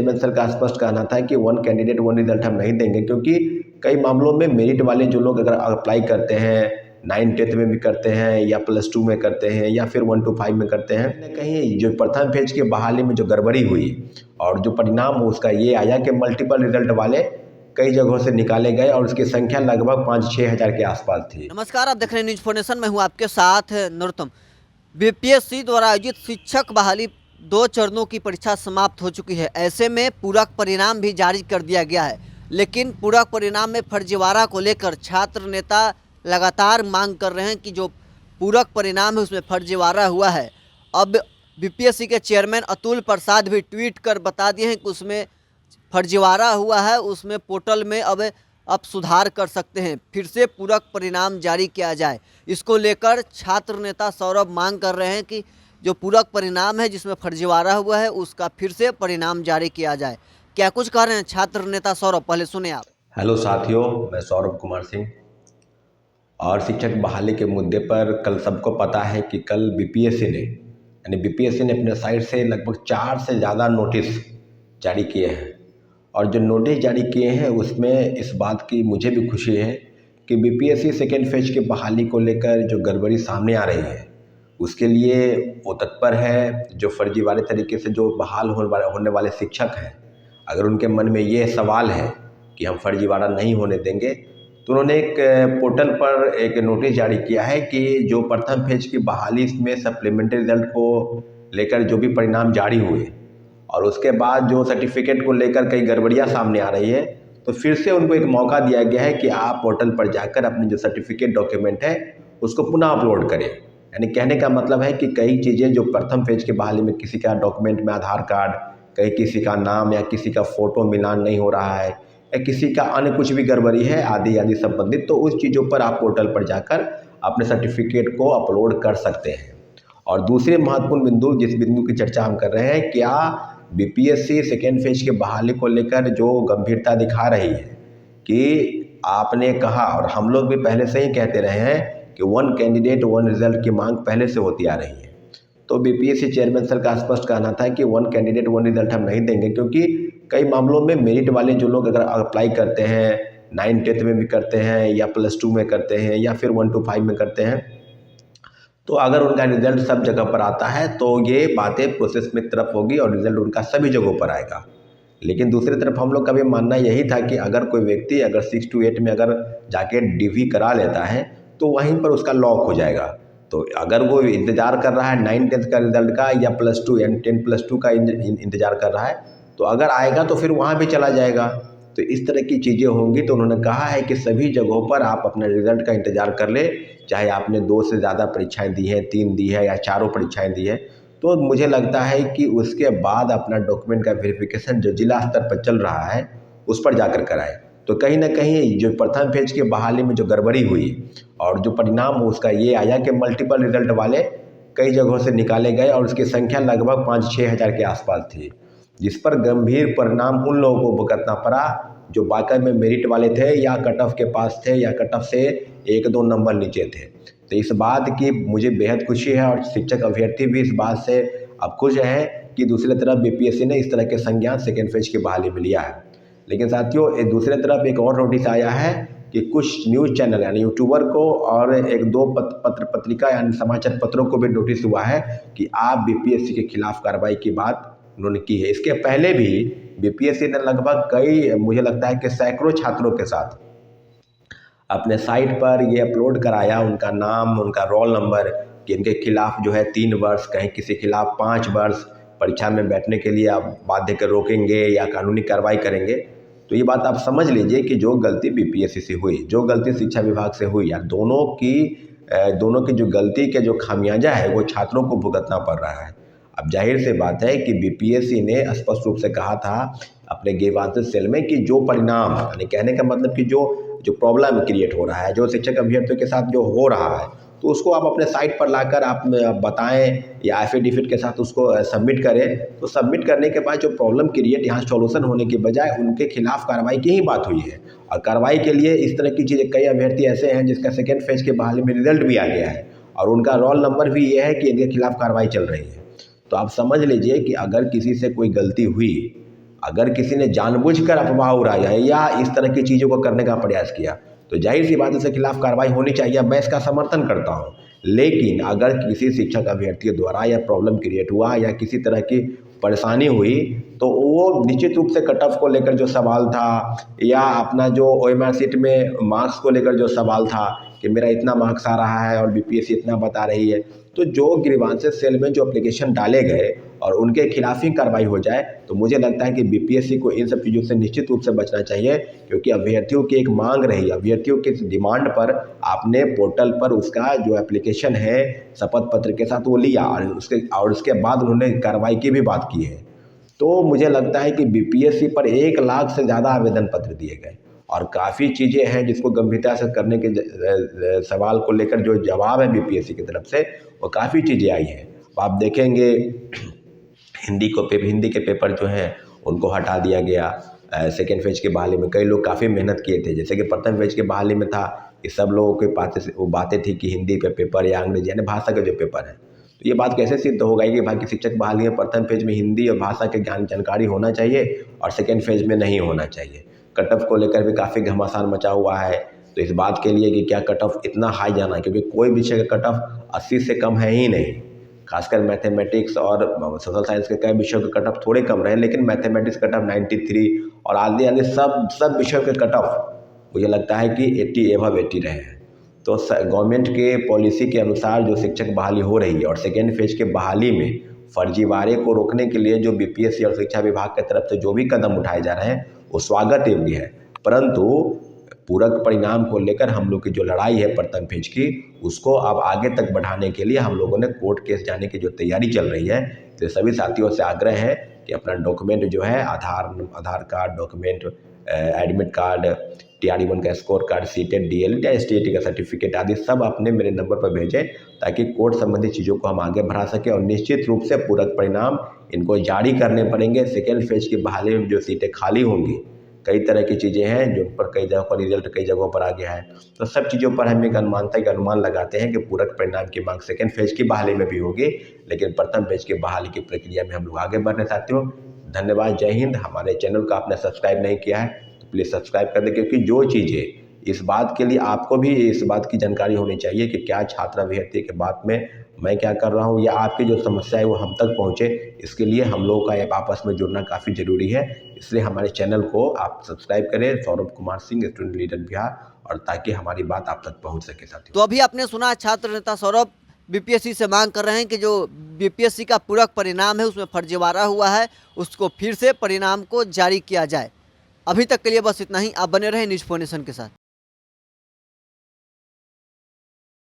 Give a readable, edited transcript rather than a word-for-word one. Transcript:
Chairman sir का स्पष्ट कहना था कि वन कैंडिडेट वन रिजल्ट हम नहीं देंगे, क्योंकि कई मामलों में मेरिट वाले जो लोग अगर अप्लाई करते हैं 9th-10th में भी करते हैं या +2 में करते हैं या फिर 1 to 5 में करते हैं, कहीं न कहीं जो प्रथम फेज की बहाली में जो गड़बड़ी हुई और जो परिणाम उसका ये आया कि मल्टीपल रिजल्ट वाले कई जगहों से निकाले गए और उसकी संख्या लगभग 5-6 हज़ार के आसपास थी। नमस्कार, आप देख रहे हैं न्यूज फोर्नेशन। मैं हूं आपके साथ नरोत्तम। बीपीएससी द्वारा आयोजित शिक्षक बहाली 2 चरणों की परीक्षा समाप्त हो चुकी है। ऐसे में पूरक परिणाम भी जारी कर दिया गया है, लेकिन पूरक परिणाम में फर्जीवाड़ा को लेकर छात्र नेता लगातार मांग कर रहे हैं कि जो पूरक परिणाम है उसमें फर्जीवाड़ा हुआ है। अब बीपीएससी के चेयरमैन अतुल प्रसाद भी ट्वीट कर बता दिए हैं कि उसमें फर्जीवाड़ा हुआ है, उसमें पोर्टल में अब सुधार कर सकते हैं, फिर से पूरक परिणाम जारी किया जाए। इसको लेकर छात्र नेता सौरभ मांग कर रहे हैं कि जो पूरक परिणाम है जिसमें फर्जीवाड़ा हुआ है उसका फिर से परिणाम जारी किया जाए। क्या कुछ कह रहे हैं छात्र नेता सौरभ, पहले सुने आप। हेलो साथियों, मैं सौरभ कुमार सिंह। और शिक्षक बहाली के मुद्दे पर कल सबको पता है कि कल बीपीएससी ने अपने साइट से लगभग 4 से ज़्यादा नोटिस जारी किए हैं। और जो नोटिस जारी किए हैं उसमें इस बात की मुझे भी खुशी है कि बीपीएससी सेकेंड फेज की बहाली को लेकर जो गड़बड़ी सामने आ रही है उसके लिए वो तत्पर है। जो फर्जीवाड़े तरीके से जो बहाल होने वाले शिक्षक हैं, अगर उनके मन में ये सवाल है कि हम फर्जीवाड़ा नहीं होने देंगे, तो उन्होंने एक पोर्टल पर एक नोटिस जारी किया है कि जो प्रथम फेज की बहाली में सप्लीमेंट्री रिजल्ट को लेकर जो भी परिणाम जारी हुए और उसके बाद जो सर्टिफिकेट को लेकर कई गड़बड़ियाँ सामने आ रही है, तो फिर से उनको एक मौका दिया गया है कि आप पोर्टल पर जाकर अपने जो सर्टिफिकेट डॉक्यूमेंट है उसको पुनः अपलोड करें। यानी कहने का मतलब है कि कई चीज़ें जो प्रथम फेज की बहाली में किसी का डॉक्यूमेंट में आधार कार्ड, कहीं किसी का नाम या किसी का फ़ोटो मिलान नहीं हो रहा है या किसी का अन्य कुछ भी गड़बड़ी है आदि संबंधित, तो उस चीज़ों पर आप पोर्टल पर जाकर अपने सर्टिफिकेट को अपलोड कर सकते हैं। और दूसरे महत्वपूर्ण बिंदु, जिस बिंदु की चर्चा हम कर रहे हैं, क्या बीपीएससी सेकेंड फेज की बहाली को लेकर जो गंभीरता दिखा रही है कि आपने कहा और हम लोग भी पहले से ही कहते रहे हैं कि वन कैंडिडेट वन रिजल्ट की मांग पहले से होती आ रही है। तो बीपीएससी चेयरमैन सर का स्पष्ट कहना था कि वन कैंडिडेट वन रिजल्ट हम नहीं देंगे, क्योंकि कई मामलों में मेरिट वाले जो लोग अगर अप्लाई करते हैं 9th-10th में भी करते हैं या +2 में करते हैं या फिर 1 to 5 में करते हैं, तो अगर उनका रिजल्ट सब जगह पर आता है तो ये बातें प्रोसेस में तरफ होगी और रिजल्ट उनका सभी जगहों पर आएगा। लेकिन दूसरी तरफ हम लोग का भी मानना यही था कि अगर कोई व्यक्ति अगर 6 to 8 में अगर जाके डीवी करा लेता है तो वहीं पर उसका लॉक हो जाएगा। तो अगर वो इंतज़ार कर रहा है 9th-10th का रिजल्ट का या +2 यानी 10+2 का इंतज़ार कर रहा है, तो अगर आएगा तो फिर वहाँ भी चला जाएगा। तो इस तरह की चीज़ें होंगी। तो उन्होंने कहा है कि सभी जगहों पर आप अपने रिजल्ट का इंतज़ार कर ले, चाहे आपने 2 से ज़्यादा परीक्षाएं दी हैं, 3 दी है या चारों परीक्षाएं दी है, तो मुझे लगता है कि उसके बाद अपना डॉक्यूमेंट का वेरिफिकेशन जो जिला स्तर पर चल रहा है उस पर जाकर कराएं। तो कहीं ना कहीं जो प्रथम फेज की बहाली में जो गड़बड़ी हुई और जो परिणाम उसका ये आया कि मल्टीपल रिजल्ट वाले कई जगहों से निकाले गए और उसकी संख्या लगभग 5-6 हज़ार के आसपास थी, जिस पर गंभीर परिणाम उन लोगों को भुगतना पड़ा जो वाकई में मेरिट वाले थे या कट ऑफ के पास थे या कट ऑफ से 1-2 नंबर नीचे थे। तो इस बात की मुझे बेहद खुशी है और शिक्षक अभ्यर्थी भी इस बात से अब खुश हैं कि दूसरी तरफ बीपीएससी ने इस तरह के संज्ञान सेकेंड फेज की बहाली में लिया है। लेकिन साथियों, दूसरी तरफ एक और नोटिस आया है कि कुछ न्यूज़ चैनल यानी यूट्यूबर को और 1-2 पत्रिका यानी समाचार पत्रों को भी नोटिस हुआ है कि आप बीपीएससी के खिलाफ कार्रवाई की बात उन्होंने की है। इसके पहले भी बीपीएससी ने लगभग कई, मुझे लगता है कि सैकड़ों छात्रों के साथ अपने साइट पर ये अपलोड कराया उनका नाम, उनका रोल नंबर, कि इनके खिलाफ जो है 3 वर्ष, कहीं किसी खिलाफ 5 वर्ष परीक्षा में बैठने के लिए आप बाध्य कर रोकेंगे या कानूनी कार्रवाई करेंगे। तो ये बात आप समझ लीजिए कि जो गलती बीपीएससी से हुई, जो गलती शिक्षा विभाग से हुई, या दोनों की जो गलती के जो खामियाजा है वो छात्रों को भुगतना पड़ रहा है। अब जाहिर से बात है कि बीपीएससी ने स्पष्ट रूप से कहा था अपने ग्रीवांस सेल में कि जो परिणाम, यानी कहने का मतलब कि जो प्रॉब्लम क्रिएट हो रहा है, जो शिक्षक अभ्यर्थियों के साथ जो हो रहा है, तो उसको आप अपने साइट पर लाकर आप बताएं या एफिडेविट के साथ उसको सबमिट करें। तो सबमिट करने के बाद जो प्रॉब्लम क्रिएट यहाँ सॉल्यूशन होने के बजाय उनके खिलाफ कार्रवाई की ही बात हुई है। और कार्रवाई के लिए इस तरह की चीज़ें, कई अभ्यर्थी ऐसे हैं जिसका सेकेंड फेज के बहाली में रिजल्ट भी आ गया है और उनका रोल नंबर भी ये है कि इनके खिलाफ कार्रवाई चल रही है। तो आप समझ लीजिए कि अगर किसी से कोई गलती हुई अगर किसी ने जानबूझकर अफवाह उड़ाया या इस तरह की चीज़ों को करने का प्रयास किया तो जाहिर सी बात है उसके खिलाफ कार्रवाई होनी चाहिए, मैं इसका समर्थन करता हूँ। लेकिन अगर किसी शिक्षक अभ्यर्थी द्वारा या प्रॉब्लम क्रिएट हुआ या किसी तरह की परेशानी हुई तो वो निश्चित रूप से कट ऑफ को लेकर जो सवाल था या अपना जो ओएमआर शीट में मार्क्स को लेकर जो सवाल था कि मेरा इतना मार्क्स आ रहा है और बीपीएससी इतना बता रही है, तो जो ग्रीवांसेस सेल में जो एप्लीकेशन डाले गए और उनके खिलाफ ही कार्रवाई हो जाए तो मुझे लगता है कि बीपीएससी को इन सब चीज़ों से निश्चित रूप से बचना चाहिए, क्योंकि अभ्यर्थियों की एक मांग रही, अभ्यर्थियों की डिमांड पर आपने पोर्टल पर उसका जो एप्लीकेशन है शपथ पत्र के साथ वो लिया और उसके बाद उन्होंने कार्रवाई की भी बात की है। तो मुझे लगता है कि बीपीएससी पर 1 लाख से ज़्यादा आवेदन पत्र दिए गए और काफ़ी चीज़ें हैं जिसको गंभीरता से करने के सवाल को लेकर जो जवाब है बीपीएससी की तरफ से वो काफ़ी चीज़ें आई हैं। आप देखेंगे हिंदी के पेपर जो हैं उनको हटा दिया गया। सेकेंड फेज की बहाली में कई लोग काफ़ी मेहनत किए थे, जैसे कि प्रथम फेज की बहाली में था कि सब लोगों के पास वो बातें थी कि हिंदी पे पेपर या अंग्रेजी यानी भाषा के जो पेपर हैं, तो ये बात कैसे सिद्ध हो गई कि भाई शिक्षक बहाली में प्रथम फेज में हिंदी और भाषा के जानकारी होना चाहिए और सेकेंड फेज में नहीं होना चाहिए। कट ऑफ को लेकर भी काफ़ी घमासान मचा हुआ है, तो इस बात के लिए कि क्या कट ऑफ इतना हाई जाना, क्योंकि कोई विषय का कट ऑफ 80 से कम है ही नहीं। खासकर मैथमेटिक्स और सोशल साइंस के कई विषयों के कट ऑफ थोड़े कम रहे, लेकिन मैथमेटिक्स कट ऑफ 93 और आदि सब विषयों के कट ऑफ मुझे लगता है कि 80 एबव 80 रहे हैं। तो गवर्नमेंट के पॉलिसी के अनुसार जो शिक्षक बहाली हो रही है और सेकेंड फेज के बहाली में फर्जीवाड़े को रोकने के लिए जो बीपीएससी और शिक्षा विभाग की तरफ से जो भी कदम उठाए जा रहे हैं वो स्वागत योग्य है, परंतु पूरक परिणाम को लेकर हम लोग की जो लड़ाई है प्रथम फेज की उसको अब आगे तक बढ़ाने के लिए हम लोगों ने कोर्ट केस जाने की जो तैयारी चल रही है, तो सभी साथियों से आग्रह है कि अपना डॉक्यूमेंट जो है Aadhaar card document, admit card, TRE1 का स्कोर कार्ड, सीटेट, DLED या STAT का सर्टिफिकेट आदि सब अपने मेरे नंबर पर भेजें ताकि कोर्ट संबंधी चीज़ों को हम आगे बढ़ा सकें और निश्चित रूप से पूरक परिणाम इनको जारी करने पड़ेंगे। सेकेंड फेज की बहाली में जो सीटें खाली होंगी, कई तरह की चीज़ें हैं जो पर कई जगहों पर रिजल्ट कई जगहों पर आ गया है, तो सब चीज़ों पर हम एक अनुमान लगाते हैं कि पूरक परिणाम की मांग सेकेंड फेज की बहाली में भी होगी, लेकिन प्रथम फेज की बहाली की प्रक्रिया में हम लोग आगे बढ़ने चाहते हो। धन्यवाद, जय हिंद। हमारे चैनल को आपने सब्सक्राइब नहीं किया है तो प्लीज़ सब्सक्राइब कर दें, क्योंकि जो चीज़ें इस बात के लिए आपको भी इस बात की जानकारी होनी चाहिए कि क्या छात्र अभ्यर्थी के बात में मैं क्या कर रहा हूँ या आपकी जो समस्या है वो हम तक पहुँचे, इसके लिए हम लोगों का आपस में जुड़ना काफ़ी ज़रूरी है। इसलिए हमारे चैनल को आप सब्सक्राइब करें, सौरभ कुमार सिंह, स्टूडेंट लीडर बिहार, और ताकि हमारी बात आप तक पहुँच सके साथियों। तो अभी आपने सुना छात्र नेता सौरभ बीपीएससी से मांग कर रहे हैं कि जो बीपीएससी का पूरक परिणाम है उसमें फर्जीवाड़ा हुआ है, उसको फिर से परिणाम को जारी किया जाए। अभी तक के लिए बस इतना ही। आप बने रहें न्यूज़ फोनेशन के साथ।